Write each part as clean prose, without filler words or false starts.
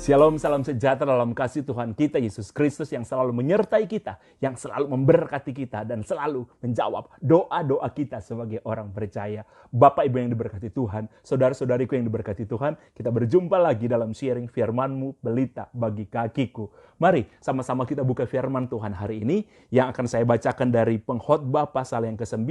Shalom, salam sejahtera dalam kasih Tuhan kita Yesus Kristus yang selalu menyertai kita, yang selalu memberkati kita, dan selalu menjawab doa-doa kita sebagai orang percaya. Bapak Ibu yang diberkati Tuhan, saudara-saudariku yang diberkati Tuhan, kita berjumpa lagi dalam sharing firman-Mu, belita bagi kakiku. Mari sama-sama kita buka firman Tuhan hari ini yang akan saya bacakan dari Pengkhotbah pasal yang ke-9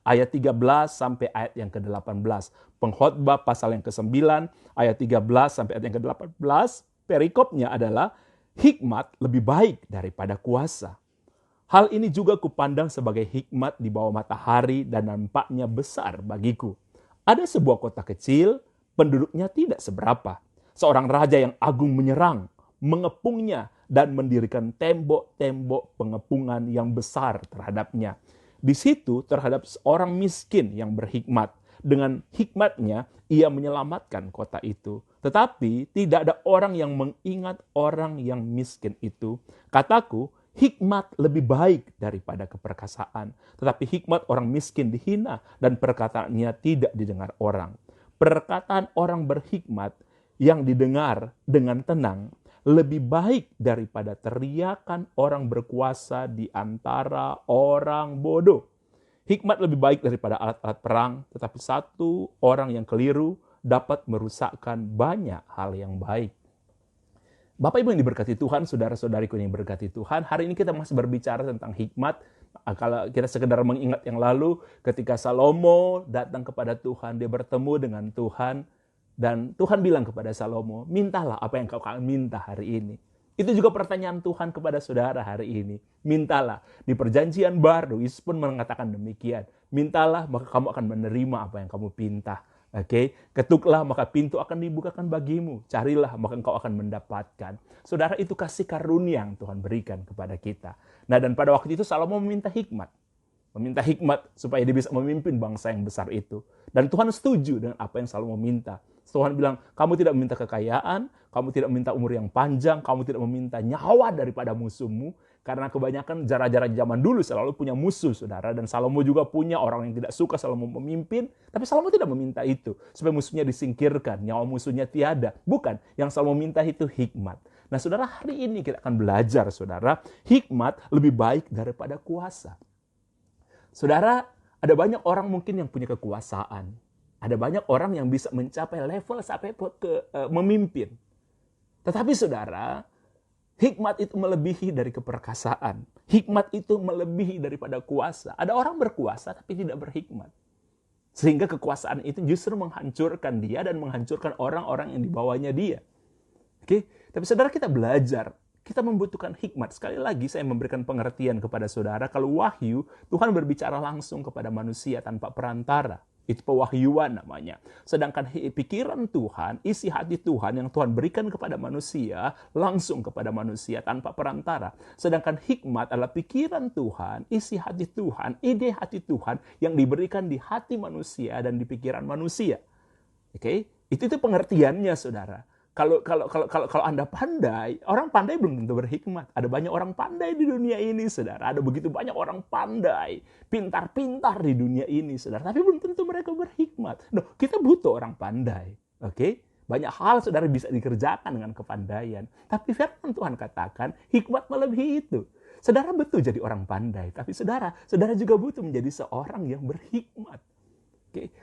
ayat 13 sampai ayat yang ke-18. Pengkhotbah pasal yang ke-9 ayat 13 sampai ayat yang ke-18. Perikopnya adalah hikmat lebih baik daripada kuasa. Hal ini juga kupandang sebagai hikmat di bawah matahari dan nampaknya besar bagiku. Ada sebuah kota kecil, penduduknya tidak seberapa. Seorang raja yang agung menyerang, mengepungnya dan mendirikan tembok-tembok pengepungan yang besar terhadapnya. Di situ terhadap seorang miskin yang berhikmat. Dengan hikmatnya ia menyelamatkan kota itu. Tetapi tidak ada orang yang mengingat orang yang miskin itu. Kataku, hikmat lebih baik daripada keperkasaan. Tetapi hikmat orang miskin dihina dan perkataannya tidak didengar orang. Perkataan orang berhikmat yang didengar dengan tenang lebih baik daripada teriakan orang berkuasa di antara orang bodoh. Hikmat lebih baik daripada alat-alat perang, tetapi satu orang yang keliru dapat merusakkan banyak hal yang baik. Bapak Ibu yang diberkati Tuhan, saudara-saudariku yang diberkati Tuhan, hari ini kita masih berbicara tentang hikmat. Kalau kita sekedar mengingat yang lalu, ketika Salomo datang kepada Tuhan, dia bertemu dengan Tuhan, dan Tuhan bilang kepada Salomo, mintalah apa yang kau akan minta hari ini. Itu juga pertanyaan Tuhan kepada saudara hari ini. Mintalah. Di perjanjian baru, Yesus pun mengatakan demikian. Mintalah, maka kamu akan menerima apa yang kamu pinta. Ketuklah, maka pintu akan dibukakan bagimu. Carilah, maka engkau akan mendapatkan. Saudara, itu kasih karunia yang Tuhan berikan kepada kita. Nah, dan pada waktu itu Salomo meminta hikmat. Meminta hikmat supaya dia bisa memimpin bangsa yang besar itu. Dan Tuhan setuju dengan apa yang Salomo minta. Tuhan bilang, kamu tidak meminta kekayaan, kamu tidak meminta umur yang panjang, kamu tidak meminta nyawa daripada musuhmu. Karena kebanyakan raja-raja zaman dulu selalu punya musuh, saudara. Dan Salomo juga punya orang yang tidak suka Salomo memimpin. Tapi Salomo tidak meminta itu. Supaya musuhnya disingkirkan, nyawa musuhnya tiada. Bukan, yang Salomo minta itu hikmat. Nah, saudara, hari ini kita akan belajar, saudara. Hikmat lebih baik daripada kuasa. Saudara, ada banyak orang mungkin yang punya kekuasaan. Ada banyak orang yang bisa mencapai level sampai ke memimpin. Tetapi saudara, hikmat itu melebihi dari keperkasaan. Hikmat itu melebihi daripada kuasa. Ada orang berkuasa tapi tidak berhikmat. Sehingga kekuasaan itu justru menghancurkan dia dan menghancurkan orang-orang yang dibawanya dia. Tapi saudara, kita belajar. Kita membutuhkan hikmat. Sekali lagi saya memberikan pengertian kepada saudara. Kalau wahyu, Tuhan berbicara langsung kepada manusia tanpa perantara. Itu pewahyuan namanya. Sedangkan pikiran Tuhan, isi hati Tuhan yang Tuhan berikan kepada manusia, langsung kepada manusia tanpa perantara. Sedangkan hikmat adalah pikiran Tuhan, isi hati Tuhan, ide hati Tuhan yang diberikan di hati manusia dan di pikiran manusia. Itu pengertiannya, saudara. Kalau Anda pandai, orang pandai belum tentu berhikmat. Ada banyak orang pandai di dunia ini, saudara. Ada begitu banyak orang pandai, pintar-pintar di dunia ini, saudara. Tapi belum tentu mereka berhikmat. Kita butuh orang pandai, Banyak hal, saudara, bisa dikerjakan dengan kepandaian. Tapi firman Tuhan katakan, hikmat melebihi itu. Saudara betul jadi orang pandai, tapi saudara juga butuh menjadi seorang yang berhikmat.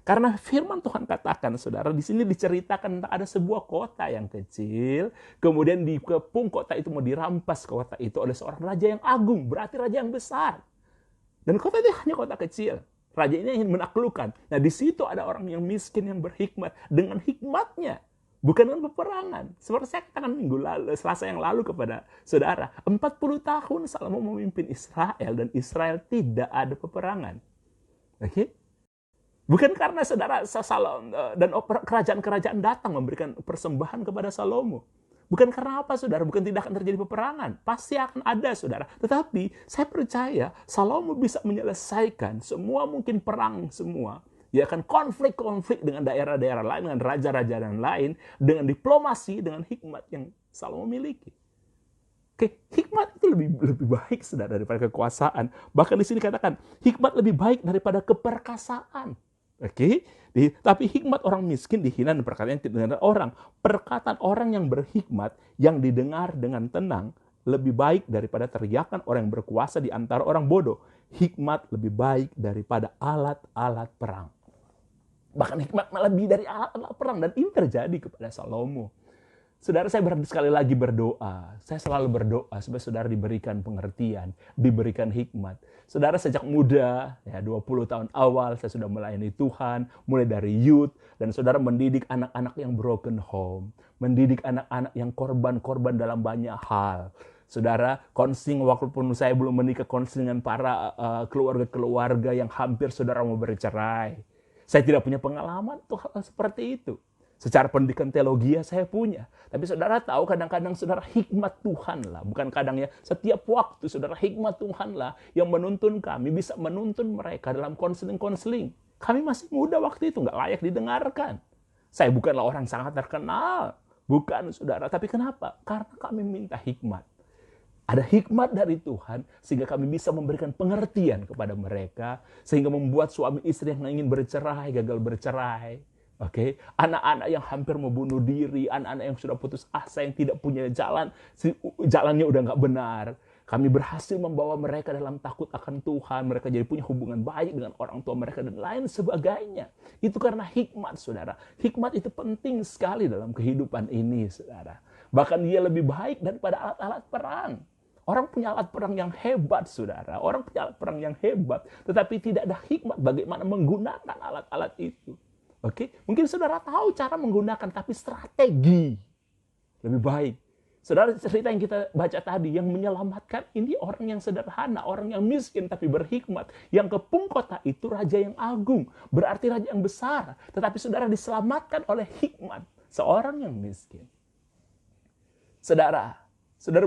Karena firman Tuhan katakan, saudara, di sini diceritakan tentang ada sebuah kota yang kecil, kemudian dikepung kota itu, mau dirampas kota itu oleh seorang raja yang agung, berarti raja yang besar. Dan kota itu hanya kota kecil. Raja ini ingin menaklukkan. Nah, di situ ada orang yang miskin yang berhikmat dengan hikmatnya, bukan dengan peperangan. Seperti saya katakan Selasa yang lalu kepada saudara, 40 tahun Salomo memimpin Israel dan Israel tidak ada peperangan. Bukan karena saudara dan kerajaan-kerajaan datang memberikan persembahan kepada Salomo. Bukan karena apa, saudara? Bukan tidak akan terjadi peperangan. Pasti akan ada, saudara. Tetapi saya percaya Salomo bisa menyelesaikan semua mungkin perang semua. Dia akan konflik-konflik dengan daerah-daerah lain, dengan raja-raja dan lain, dengan diplomasi, dengan hikmat yang Salomo miliki. Hikmat itu lebih baik, saudara, daripada kekuasaan. Bahkan di sini katakan, hikmat lebih baik daripada keperkasaan. Oke, tapi hikmat orang miskin dihina dan perkataan yang tidak didengar orang. Perkataan orang yang berhikmat yang didengar dengan tenang lebih baik daripada teriakan orang yang berkuasa di antara orang bodoh. Hikmat lebih baik daripada alat-alat perang. Bahkan hikmat lebih dari alat-alat perang, dan ini terjadi kepada Salomo. Saudara, saya sekali lagi berdoa. Saya selalu berdoa supaya saudara diberikan pengertian, diberikan hikmat. Saudara, sejak muda, ya 20 tahun awal, saya sudah melayani Tuhan, mulai dari youth, dan saudara mendidik anak-anak yang broken home, mendidik anak-anak yang korban-korban dalam banyak hal. Saudara, konseling walaupun saya belum menikah, konseling dengan para keluarga-keluarga yang hampir saudara mau bercerai. Saya tidak punya pengalaman tuh hal seperti itu. Secara pendidikan teologi saya punya. Tapi saudara tahu kadang-kadang saudara hikmat Tuhan lah. Bukan kadang ya, setiap waktu saudara hikmat Tuhan lah yang menuntun kami, bisa menuntun mereka dalam konseling-konseling. Kami masih muda waktu itu, nggak layak didengarkan. Saya bukanlah orang sangat terkenal. Bukan saudara, tapi kenapa? Karena kami minta hikmat. Ada hikmat dari Tuhan sehingga kami bisa memberikan pengertian kepada mereka. Sehingga membuat suami istri yang ingin bercerai, gagal bercerai. Oke, anak-anak yang hampir mau bunuh diri, anak-anak yang sudah putus asa, yang tidak punya jalan, jalannya udah nggak benar. Kami berhasil membawa mereka dalam takut akan Tuhan, mereka jadi punya hubungan baik dengan orang tua mereka dan lain sebagainya. Itu karena hikmat, saudara. Hikmat itu penting sekali dalam kehidupan ini, saudara. Bahkan dia lebih baik daripada alat-alat perang. Orang punya alat perang yang hebat, saudara. Orang punya alat perang yang hebat, tetapi tidak ada hikmat bagaimana menggunakan alat-alat itu. Oke, mungkin saudara tahu cara menggunakan, tapi strategi lebih baik. Saudara, cerita yang kita baca tadi, yang menyelamatkan ini orang yang sederhana, orang yang miskin tapi berhikmat. Yang kepung kota itu raja yang agung, berarti raja yang besar. Tetapi saudara diselamatkan oleh hikmat seorang yang miskin. Saudara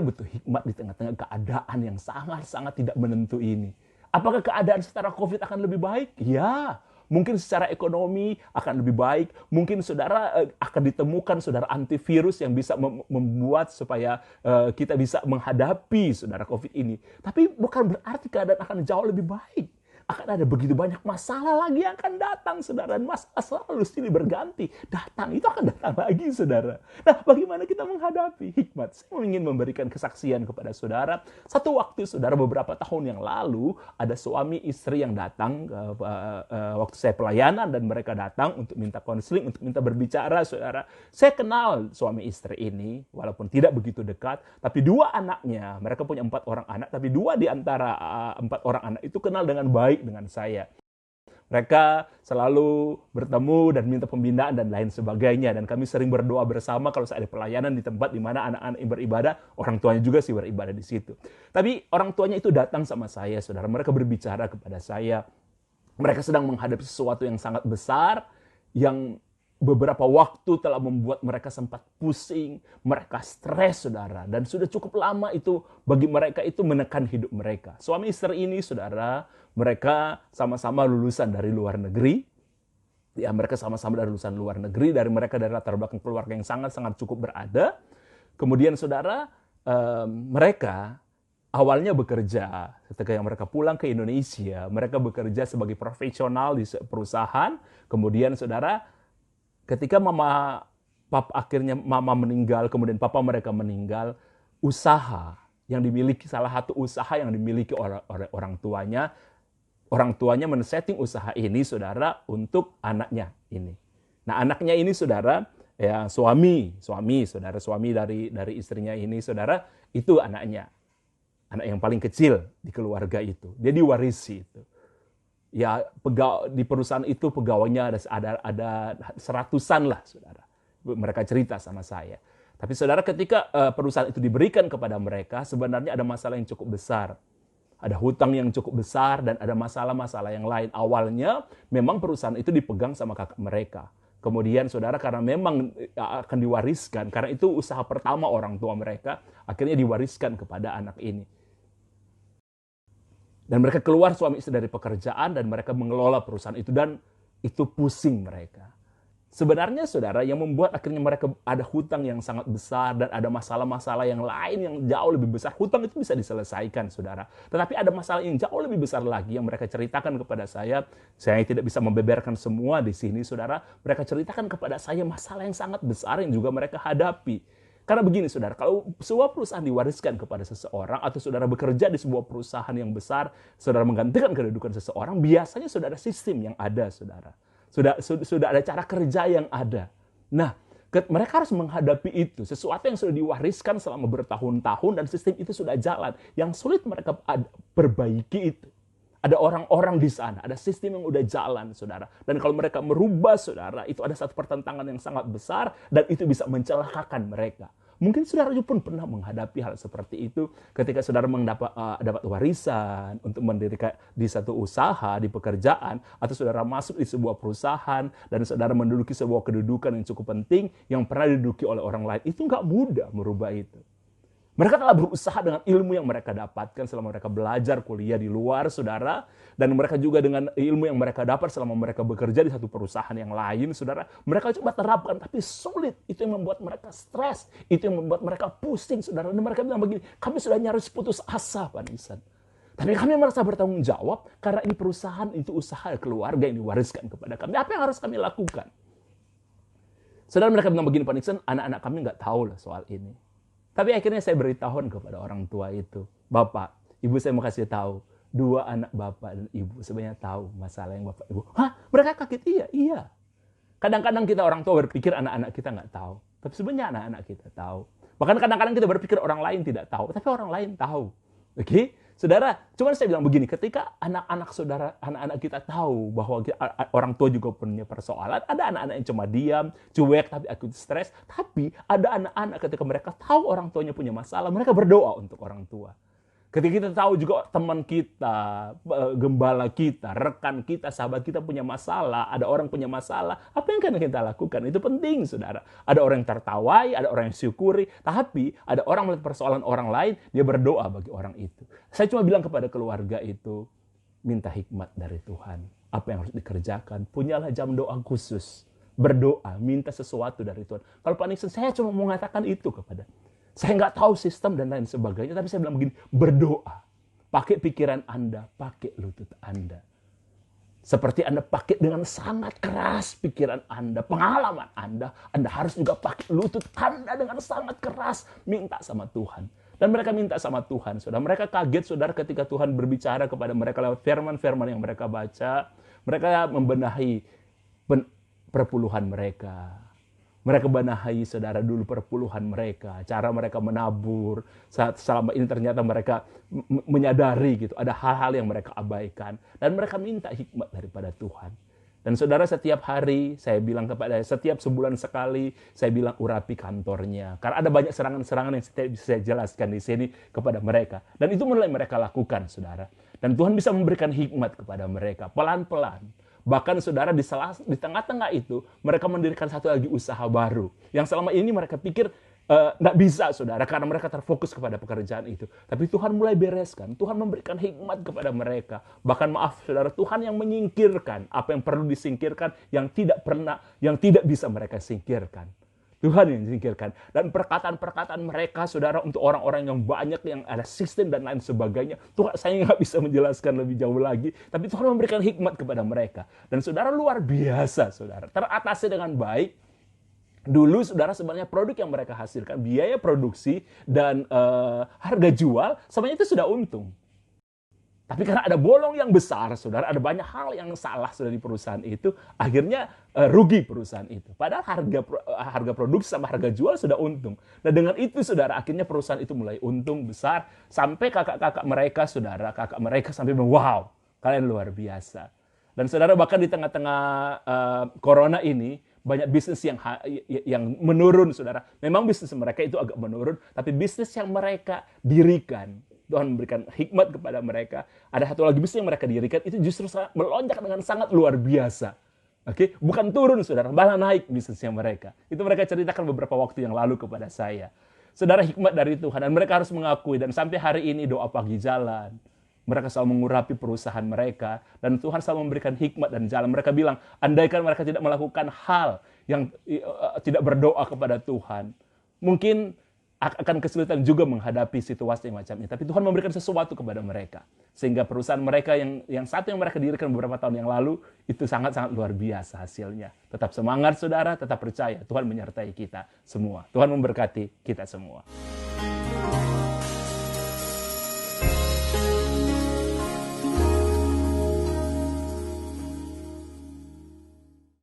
butuh hikmat di tengah-tengah keadaan yang sangat-sangat tidak menentu ini. Apakah keadaan setelah COVID akan lebih baik? Ya. Mungkin secara ekonomi akan lebih baik. Mungkin saudara akan ditemukan saudara antivirus yang bisa membuat supaya kita bisa menghadapi saudara COVID ini. Tapi bukan berarti keadaan akan jauh lebih baik. Akan ada begitu banyak masalah lagi yang akan datang, saudara. Dan masalah selalu silih berganti. Datang, itu akan datang lagi, saudara. Nah, bagaimana kita menghadapi hikmat? Saya ingin memberikan kesaksian kepada saudara. Satu waktu, saudara, beberapa tahun yang lalu, ada suami istri yang datang waktu saya pelayanan, dan mereka datang untuk minta konseling, untuk minta berbicara, saudara. Saya kenal suami istri ini, walaupun tidak begitu dekat, tapi dua anaknya, mereka punya 4 orang anak, tapi 2 di antara 4 orang anak itu kenal dengan baik dengan saya. Mereka selalu bertemu dan minta pembinaan dan lain sebagainya. Dan kami sering berdoa bersama kalau saya ada pelayanan di tempat di mana anak-anak beribadah, orang tuanya juga sih beribadah di situ. Tapi orang tuanya itu datang sama saya, saudara. Mereka berbicara kepada saya. Mereka sedang menghadapi sesuatu yang sangat besar, yang beberapa waktu telah membuat mereka sempat pusing, mereka stres, saudara. Dan sudah cukup lama itu bagi mereka itu menekan hidup mereka. Suami istri ini, saudara, mereka sama-sama lulusan dari luar negeri. Ya, mereka sama-sama dari lulusan luar negeri, mereka dari latar belakang keluarga yang sangat-sangat cukup berada. Kemudian, saudara, mereka awalnya bekerja. Ketika mereka pulang ke Indonesia, mereka bekerja sebagai profesional di perusahaan. Kemudian, saudara, ketika akhirnya mama meninggal, kemudian papa mereka meninggal, usaha yang dimiliki, salah satu usaha yang dimiliki oleh orang tuanya men-setting usaha ini, saudara, untuk anaknya ini. Nah, anaknya ini, saudara, ya suami dari istrinya ini, saudara, itu anaknya. Anak yang paling kecil di keluarga itu. Dia diwarisi itu. Ya, di perusahaan itu pegawainya ada 100-an lah, saudara. Mereka cerita sama saya. Tapi saudara, ketika perusahaan itu diberikan kepada mereka, sebenarnya ada masalah yang cukup besar. Ada hutang yang cukup besar dan ada masalah-masalah yang lain. Awalnya memang perusahaan itu dipegang sama kakak mereka. Kemudian saudara, karena memang akan diwariskan, karena itu usaha pertama orang tua mereka, akhirnya diwariskan kepada anak ini. Dan mereka keluar suami istri dari pekerjaan dan mereka mengelola perusahaan itu, dan itu pusing mereka. Sebenarnya saudara, yang membuat akhirnya mereka ada hutang yang sangat besar dan ada masalah-masalah yang lain yang jauh lebih besar. Hutang itu bisa diselesaikan saudara. Tetapi ada masalah yang jauh lebih besar lagi yang mereka ceritakan kepada saya. Saya tidak bisa membeberkan semua di sini saudara. Mereka ceritakan kepada saya masalah yang sangat besar yang juga mereka hadapi. Karena begini saudara, kalau sebuah perusahaan diwariskan kepada seseorang atau saudara bekerja di sebuah perusahaan yang besar, saudara menggantikan kedudukan seseorang, biasanya sudah ada sistem yang ada saudara. Sudah ada cara kerja yang ada. Nah, mereka harus menghadapi itu. Sesuatu yang sudah diwariskan selama bertahun-tahun dan sistem itu sudah jalan. Yang sulit mereka perbaiki itu. Ada orang-orang di sana, ada sistem yang udah jalan, saudara. Dan kalau mereka merubah, saudara, itu ada satu pertentangan yang sangat besar dan itu bisa mencelakakan mereka. Mungkin saudara pun pernah menghadapi hal seperti itu ketika saudara dapat warisan untuk mendirikan di satu usaha, di pekerjaan, atau saudara masuk di sebuah perusahaan dan saudara menduduki sebuah kedudukan yang cukup penting yang pernah diduduki oleh orang lain. Itu nggak mudah merubah itu. Mereka telah berusaha dengan ilmu yang mereka dapatkan selama mereka belajar kuliah di luar, saudara. Dan mereka juga dengan ilmu yang mereka dapat selama mereka bekerja di satu perusahaan yang lain, saudara. Mereka coba terapkan, tapi sulit. Itu yang membuat mereka stres. Itu yang membuat mereka pusing, saudara. Dan mereka bilang begini, kami sudah nyaris putus asa, Pak Nisan. Tapi kami merasa bertanggung jawab karena ini perusahaan, itu usaha keluarga yang diwariskan kepada kami. Apa yang harus kami lakukan? Saudara, mereka bilang begini, Pak Nisan, anak-anak kami nggak tahu lah soal ini. Tapi akhirnya saya beritahu kepada orang tua itu, Bapak, Ibu saya mau kasih tahu, 2 anak Bapak dan Ibu sebenarnya tahu masalah yang Bapak Ibu. Hah? Mereka kaget, iya. Kadang-kadang kita orang tua berpikir anak-anak kita nggak tahu. Tapi sebenarnya anak-anak kita tahu. Bahkan kadang-kadang kita berpikir orang lain tidak tahu, tapi orang lain tahu. Oke? Saudara, cuman saya bilang begini, ketika anak-anak kita tahu bahwa orang tua juga punya persoalan, ada anak-anak yang cuma diam, cuek, tapi akut stres. Tapi ada anak-anak ketika mereka tahu orang tuanya punya masalah, mereka berdoa untuk orang tua. Ketika kita tahu juga teman kita, gembala kita, rekan kita, sahabat kita punya masalah, ada orang punya masalah, apa yang akan kita lakukan? Itu penting, saudara. Ada orang yang tertawai, ada orang yang syukuri, tapi ada orang melihat persoalan orang lain, dia berdoa bagi orang itu. Saya cuma bilang kepada keluarga itu, minta hikmat dari Tuhan. Apa yang harus dikerjakan? Punyalah jam doa khusus. Berdoa, minta sesuatu dari Tuhan. Kalau Pak Nixon, saya cuma mau mengatakan itu kepada saya nggak tahu sistem dan lain sebagainya, tapi saya bilang begini, berdoa. Pakai pikiran Anda, pakai lutut Anda. Seperti Anda pakai dengan sangat keras pikiran Anda, pengalaman Anda harus juga pakai lutut Anda dengan sangat keras. Minta sama Tuhan. Dan mereka minta sama Tuhan. Saudara, mereka kaget, saudara, ketika Tuhan berbicara kepada mereka lewat firman-firman yang mereka baca. Mereka membenahi perpuluhan mereka. Mereka benahi, saudara, dulu perpuluhan mereka. Cara mereka menabur. Selama ini ternyata mereka menyadari gitu. Ada hal-hal yang mereka abaikan. Dan mereka minta hikmat daripada Tuhan. Dan saudara, setiap hari saya bilang kepada, setiap sebulan sekali, saya bilang urapi kantornya. Karena ada banyak serangan-serangan yang saya bisa saya jelaskan di sini kepada mereka. Dan itu mulai mereka lakukan, saudara. Dan Tuhan bisa memberikan hikmat kepada mereka. Pelan-pelan. Bahkan saudara, di tengah-tengah itu, mereka mendirikan satu lagi usaha baru. Yang selama ini mereka pikir nggak bisa, saudara, karena mereka terfokus kepada pekerjaan itu. Tapi Tuhan mulai bereskan. Tuhan memberikan hikmat kepada mereka. Bahkan maaf, saudara, Tuhan yang menyingkirkan apa yang perlu disingkirkan, yang tidak bisa mereka singkirkan. Tuhan yang disingkirkan. Dan perkataan-perkataan mereka, saudara, untuk orang-orang yang banyak, yang ada sistem dan lain sebagainya. Tuhan, saya nggak bisa menjelaskan lebih jauh lagi. Tapi Tuhan memberikan hikmat kepada mereka. Dan saudara, luar biasa, saudara. Teratasi dengan baik. Dulu, saudara, sebenarnya produk yang mereka hasilkan, biaya produksi dan harga jual, sebenarnya itu sudah untung. Tapi karena ada bolong yang besar, saudara, ada banyak hal yang salah sudah di perusahaan itu, akhirnya rugi perusahaan itu. Padahal harga produksi sama harga jual sudah untung. Nah, dengan itu, saudara, akhirnya perusahaan itu mulai untung besar, sampai kakak-kakak mereka, saudara, kakak mereka sampai bilang, wow, kalian luar biasa. Dan saudara, bahkan di tengah-tengah corona ini, banyak bisnis yang menurun, saudara. Memang bisnis mereka itu agak menurun, tapi bisnis yang mereka dirikan, Tuhan memberikan hikmat kepada mereka. Ada satu lagi bisnis yang mereka dirikan, itu justru melonjak dengan sangat luar biasa. Oke, bukan turun, saudara, malah naik bisnisnya mereka. Itu mereka ceritakan beberapa waktu yang lalu kepada saya. Saudara, hikmat dari Tuhan, dan mereka harus mengakui, dan sampai hari ini doa pagi jalan. Mereka selalu mengurapi perusahaan mereka, dan Tuhan selalu memberikan hikmat dan jalan. Mereka bilang, andaikan mereka tidak melakukan hal yang tidak berdoa kepada Tuhan, mungkin akan kesulitan juga menghadapi situasi yang macam ini. Tapi Tuhan memberikan sesuatu kepada mereka. Sehingga perusahaan mereka yang satu yang mereka dirikan beberapa tahun yang lalu, itu sangat-sangat luar biasa hasilnya. Tetap semangat saudara, tetap percaya. Tuhan menyertai kita semua. Tuhan memberkati kita semua.